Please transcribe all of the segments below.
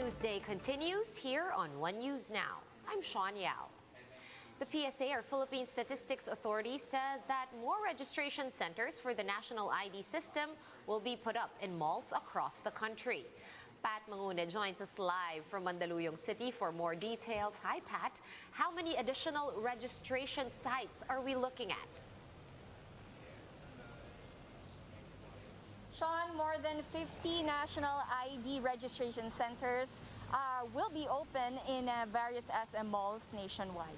News Day continues here on One News Now. I'm Sean Yao. The PSA, or Philippine Statistics Authority, says that more registration centers for the national ID system will be put up in malls across the country. Pat Mangune joins us live from Mandaluyong City for more details. Hi, Pat. How many additional registration sites are we looking at? Sean, more than 50 national ID registration centers will be open in various SM malls nationwide.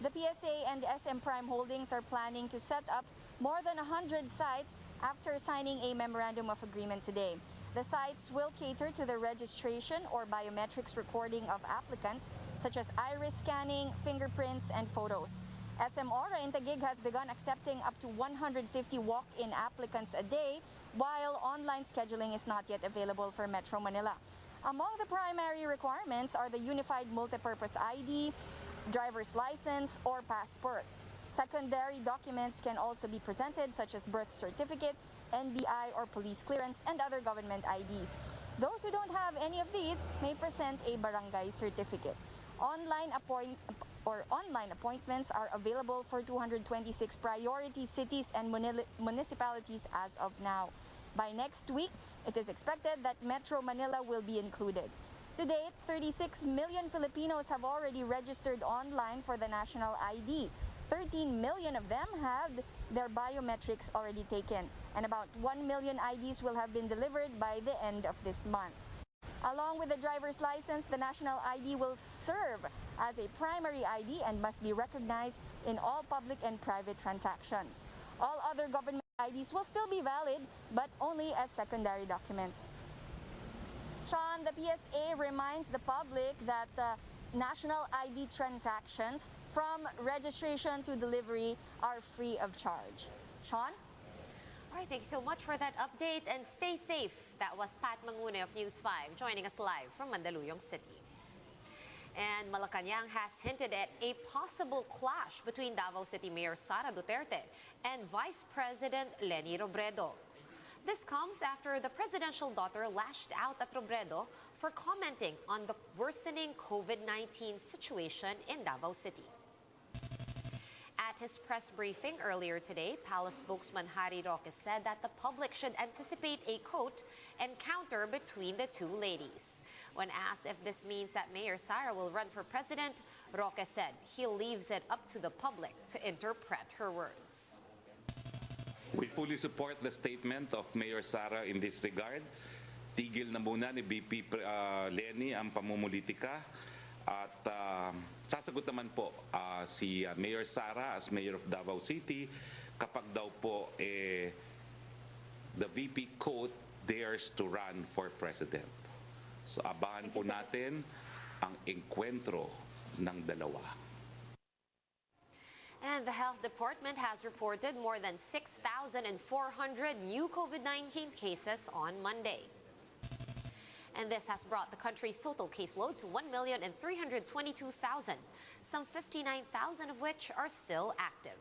The PSA and SM Prime Holdings are planning to set up more than 100 sites after signing a memorandum of agreement today. The sites will cater to the registration or biometrics recording of applicants, such as iris scanning, fingerprints, and photos. SM Aura in Taguig has begun accepting up to 150 walk-in applicants a day, while online scheduling is not yet available for Metro Manila. Among the primary requirements are the Unified Multipurpose ID, driver's license, or passport. Secondary documents can also be presented, such as birth certificate, NBI or police clearance, and other government IDs. Those who don't have any of these may present a barangay certificate. Online appointments are available for 226 priority cities and municipalities as of now. By next week, it is expected that Metro Manila will be included. To date, 36 million Filipinos have already registered online for the national ID. 13 million of them have their biometrics already taken, and about 1 million IDs will have been delivered by the end of this month. Along with the driver's license, the national ID will serve as a primary ID and must be recognized in all public and private transactions. All other government IDs will still be valid, but only as secondary documents. Sean, the PSA reminds the public that national ID transactions from registration to delivery are free of charge. Sean? All right, thank you so much for that update and stay safe. That was Pat Mangune of News 5 joining us live from Mandaluyong City. And Malacanang has hinted at a possible clash between Davao City Mayor Sara Duterte and Vice President Leni Robredo. This comes after the presidential daughter lashed out at Robredo for commenting on the worsening COVID-19 situation in Davao City. At his press briefing earlier today, Palace spokesman Harry Roque said that the public should anticipate a, quote, encounter between the two ladies. When asked if this means that Mayor Sara will run for president, Roque said he leaves it up to the public to interpret her words. We fully support the statement of Mayor Sara in this regard. Tigil na muna ni VP Leni ang pamumulitika at sasagot naman po si Mayor Sara as Mayor of Davao City kapag daw po the VP quote dares to run for president. So abangan po natin ang enkwentro ng dalawa. And the Health Department has reported more than 6,400 new COVID-19 cases on Monday. And this has brought the country's total caseload to 1,322,000, some 59,000 of which are still active.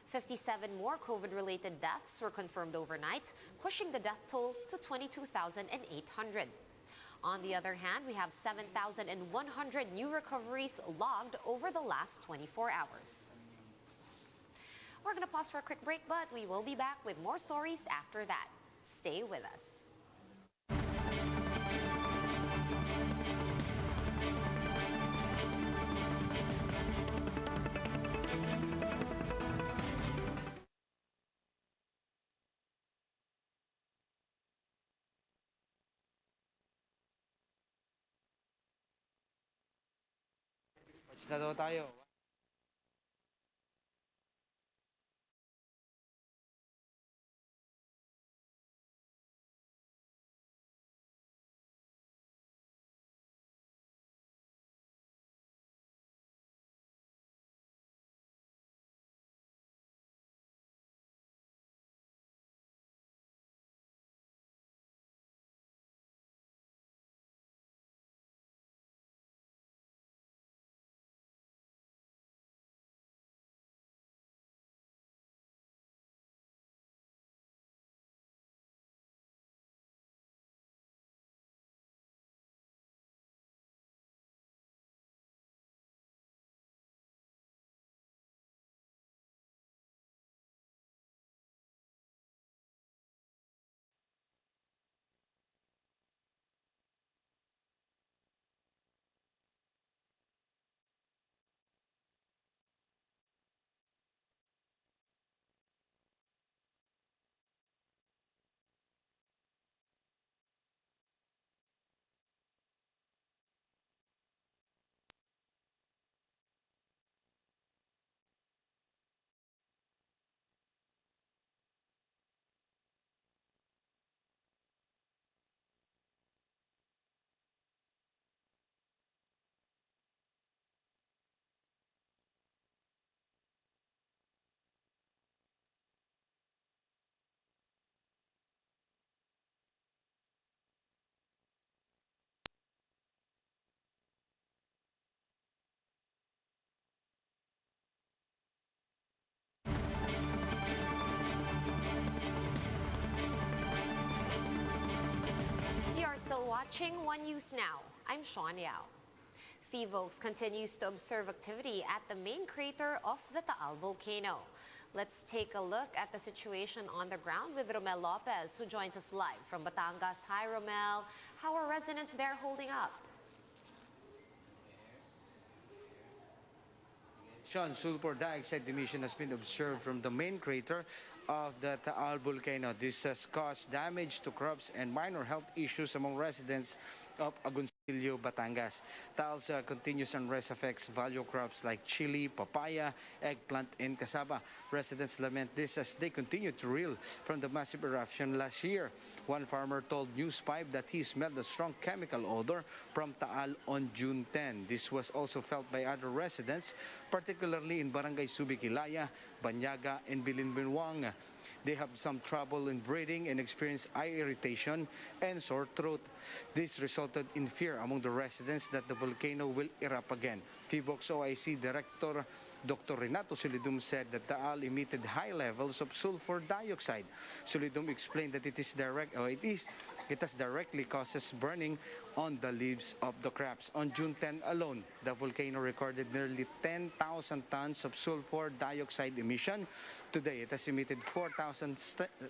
57 more COVID-related deaths were confirmed overnight, pushing the death toll to 22,800. On the other hand, we have 7,100 new recoveries logged over the last 24 hours. We're going to pause for a quick break, but we will be back with more stories after that. Stay with us. Na daw tayo. watching One News Now. I'm Sean Yao. FIVOLCS continues to observe activity at the main crater of the Taal volcano. Let's take a look at the situation on the ground with Romel Lopez, who joins us live from Batangas. Hi, Romel. How are residents there holding up? Sean, sulfur dioxide emission has been observed from the main crater of the Taal volcano. This has caused damage to crops and minor health issues among residents of Agoncillo, Batangas. Taal's continuous unrest affects value crops like chili, papaya, eggplant, and cassava. Residents lament this as they continue to reel from the massive eruption last year. One farmer told News 5 that he smelled a strong chemical odor from Taal on June 10. This was also felt by other residents, particularly in Barangay Subikilaya, Banyaga, and Bilinbinwang. They have some trouble in breathing and experience eye irritation and sore throat. This resulted in fear among the residents that the volcano will erupt again. FIVOLCS OIC Director Dr. Renato Solidum said that Taal emitted high levels of sulfur dioxide. Solidum explained that it has directly causes burning on the leaves of the crops. On June 10 alone, the volcano recorded nearly 10,000 tons of sulfur dioxide emission. Today, it has emitted 4,000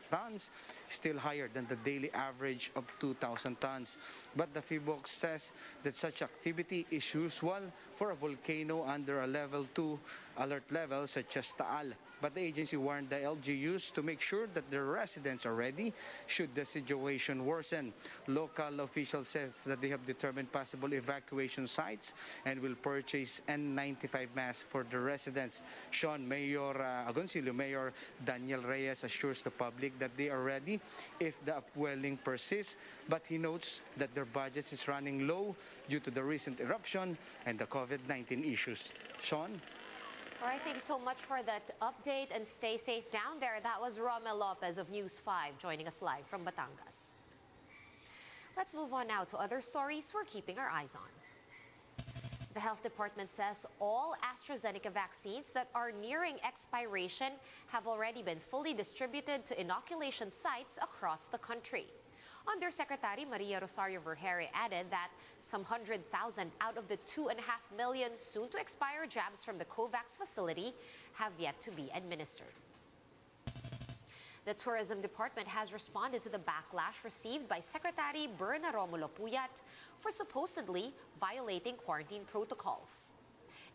tons, still higher than the daily average of 2,000 tons. But the FIVOLCS says that such activity is usual for a volcano under a level 2 alert level such as Taal. But the agency warned the LGUs to make sure that their residents are ready should the situation worsen. Local officials says that they have determined possible evacuation sites and will purchase N95 masks for the residents. Sean, Agoncillo Mayor Daniel Reyes assures the public that they are ready if the upwelling persists, but he notes that their budget is running low due to the recent eruption and the COVID-19 issues. Sean? All right, thank you so much for that update and stay safe down there. That was Romel Lopez of News 5 joining us live from Batangas. Let's move on now to other stories we're keeping our eyes on. The health department says all AstraZeneca vaccines that are nearing expiration have already been fully distributed to inoculation sites across the country. Undersecretary Maria Rosario Vergere added that some 100,000 out of the 2.5 million soon-to-expire jabs from the COVAX facility have yet to be administered. The Tourism Department has responded to the backlash received by Secretary Berna Romulo Puyat for supposedly violating quarantine protocols.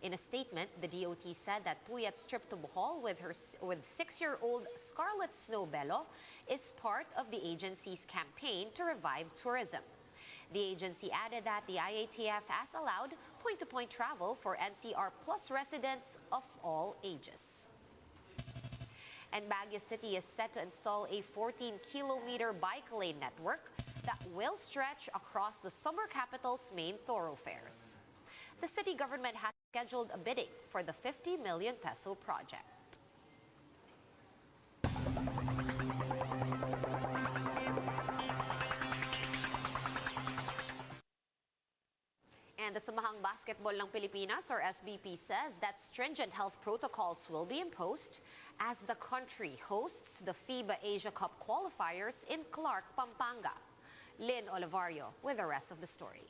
In a statement, the DOT said that Puyat's trip to Bohol with 6-year-old Scarlett Snow Bello is part of the agency's campaign to revive tourism. The agency added that the IATF has allowed point-to-point travel for NCR Plus residents of all ages. And Baguio City is set to install a 14-kilometer bike lane network that will stretch across the summer capital's main thoroughfares. The city government has scheduled a bidding for the 50 million peso project. And the Samahang Basketball ng Pilipinas, or SBP, says that stringent health protocols will be imposed as the country hosts the FIBA Asia Cup qualifiers in Clark, Pampanga. Lynn Olivario with the rest of the story.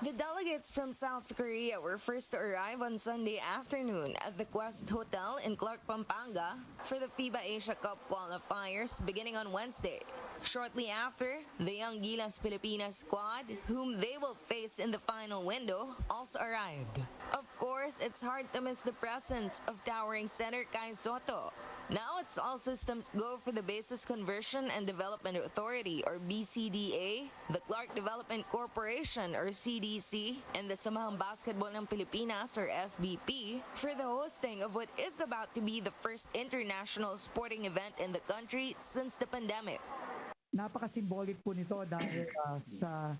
The delegates from South Korea were first to arrive on Sunday afternoon at the Quest Hotel in Clark, Pampanga for the FIBA Asia Cup qualifiers beginning on Wednesday. Shortly after, the Young Gilas Pilipinas squad, whom they will face in the final window, also arrived. Of course, it's hard to miss the presence of towering center Kai Soto. Now it's all systems go for the Basis Conversion and Development Authority, or BCDA, the Clark Development Corporation, or CDC, and the Samahang Basketball ng Pilipinas, or SBP, for the hosting of what is about to be the first international sporting event in the country since the pandemic. Napaka-symbolic po nito dahil sa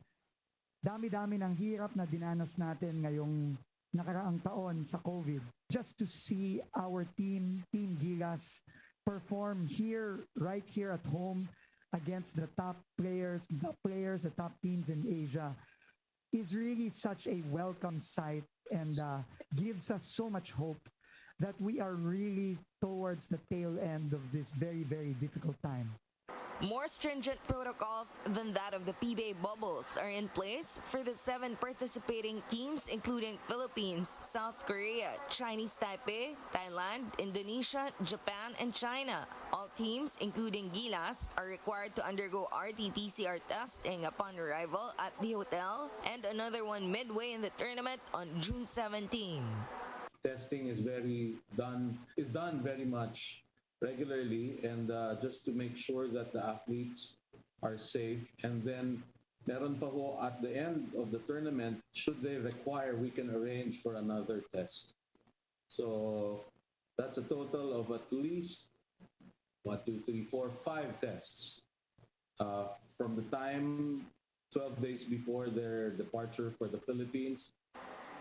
dami-dami ng hirap na dinanas natin ngayong nakaraang taon sa COVID. Just to see our Team Gilas, perform here, right here at home against the top players, the top teams in Asia, is really such a welcome sight and gives us so much hope that we are really towards the tail end of this very, very difficult time. More stringent protocols than that of the PBA bubbles are in place for the 7 participating teams, including Philippines, South Korea, Chinese Taipei, Thailand, Indonesia, Japan, and China. All teams, including Gilas, are required to undergo RT-PCR testing upon arrival at the hotel, and another one midway in the tournament on June 17. Testing is done very much regularly, and just to make sure that the athletes are safe. And then meron pa ho at the end of the tournament, should they require, we can arrange for another test. So that's a total of at least 1, 2, 3, 4, 5 tests from the time 12 days before their departure for the Philippines.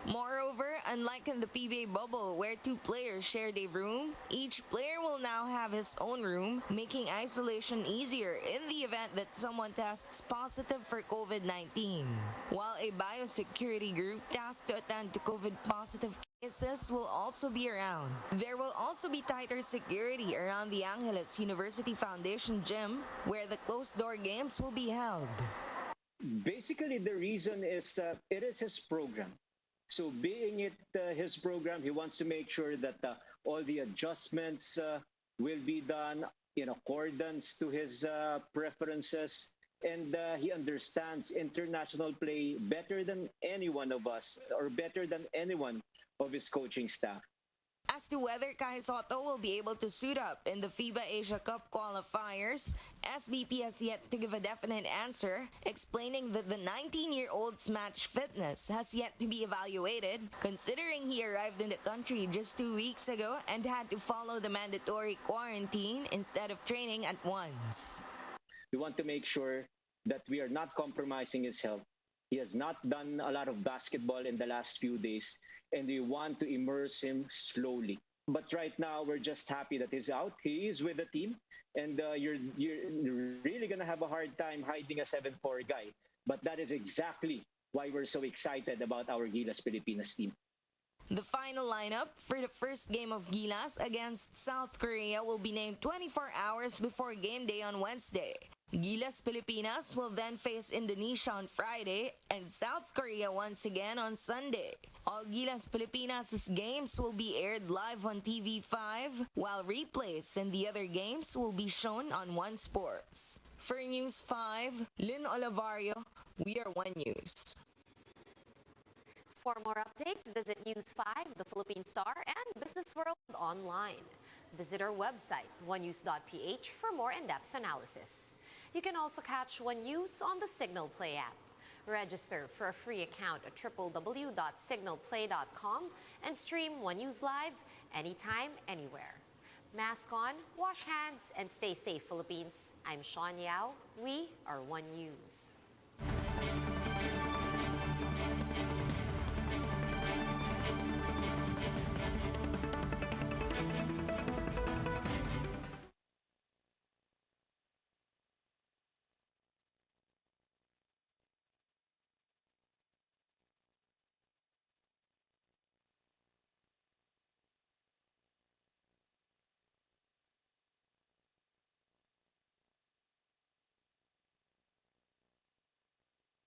Moreover, unlike in the PBA bubble where 2 players shared a room, each player will now have his own room, making isolation easier in the event that someone tests positive for COVID-19. While a biosecurity group tasked to attend to COVID-positive cases will also be around. There will also be tighter security around the Angeles University Foundation gym, where the closed-door games will be held. Basically, the reason is it is his program. So being it his program, he wants to make sure that all the adjustments will be done in accordance to his preferences. And he understands international play better than any one of us, or better than anyone of his coaching staff. As to whether Kai Soto will be able to suit up in the FIBA Asia Cup qualifiers, SBP has yet to give a definite answer, explaining that the 19-year-old's match fitness has yet to be evaluated, considering he arrived in the country just 2 weeks ago and had to follow the mandatory quarantine instead of training at once. We want to make sure that we are not compromising his health. He has not done a lot of basketball in the last few days, and we want to immerse him slowly. But right now, we're just happy that he's out. He is with the team, and you're really going to have a hard time hiding a 7'4" guy. But that is exactly why we're so excited about our Gilas Pilipinas team. The final lineup for the first game of Gilas against South Korea will be named 24 hours before game day on Wednesday. Gilas Pilipinas will then face Indonesia on Friday and South Korea once again on Sunday. All Gilas Pilipinas' games will be aired live on TV5, while replays and the other games will be shown on One Sports. For News 5, Lynn Olivario, We Are One News. For more updates, visit News 5, The Philippine Star, and Business World online. Visit our website, onenews.ph, for more in-depth analysis. You can also catch One News on the Signal Play app. Register for a free account at www.signalplay.com and stream One News live anytime, anywhere. Mask on, wash hands, and stay safe, Philippines. I'm Sean Yao. We are One News.